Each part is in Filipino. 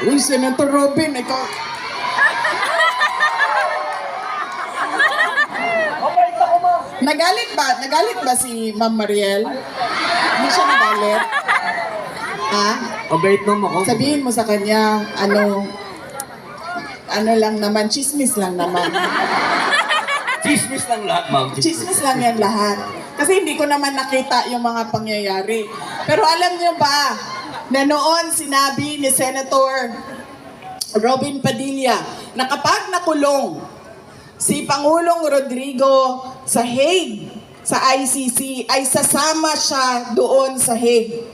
Uy, Senator Robin, ikaw... Nagalit ba? Nagalit ba si Ma'am Mariel? Hindi siya nagalit? Ha? Mabait naman ako. Sabihin mo sa kanya, ano lang naman, chismis lang naman. Chismis lang lahat, ma'am. Chismis lang yan lahat. Kasi hindi ko naman nakita yung mga pangyayari. Pero alam niyo ba, na noon sinabi ni Senator Robin Padilla na kapag nakulong si Pangulong Rodrigo sa Hague, sa ICC, ay sasama siya doon sa Hague.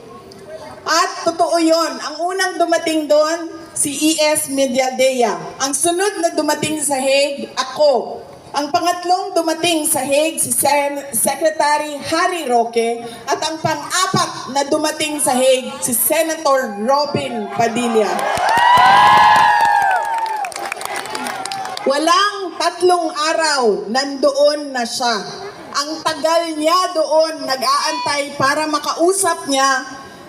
At totoo yon, ang unang dumating doon, si E.S. Medialdea. Ang sunod na dumating sa Hague, ako. Ang pangatlong dumating sa Hague, si Secretary Harry Roque. At ang pang-apat na dumating sa Hague, si Senator Robin Padilla. Walang 3 araw, nandoon na siya. Ang tagal niya doon, nag-aantay para makausap niya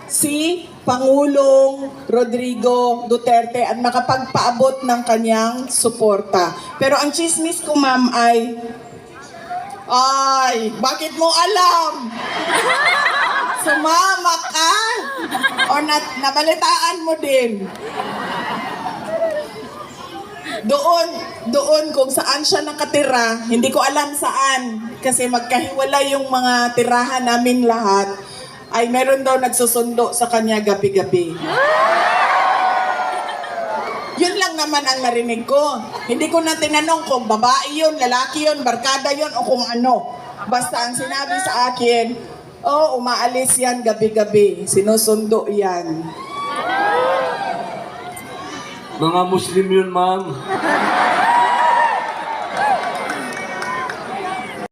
si Pangulong Rodrigo Duterte at makapagpaabot ng kanyang suporta. Pero ang chismis ko, ma'am, ay, bakit mo alam? Sumama ka? O nabalitaan mo din? Doon kung saan siya nakatira, hindi ko alam saan, kasi magkahiwalay yung mga tirahan namin lahat, ay meron daw nagsusundo sa kanya gabi-gabi. Yun lang naman ang narinig ko. Hindi ko na tinanong kung babae yun, lalaki yun, barkada yun, o kung ano. Basta ang sinabi sa akin, umaalis yan gabi-gabi, sinusundo yan. Mga Muslim yun, ma'am.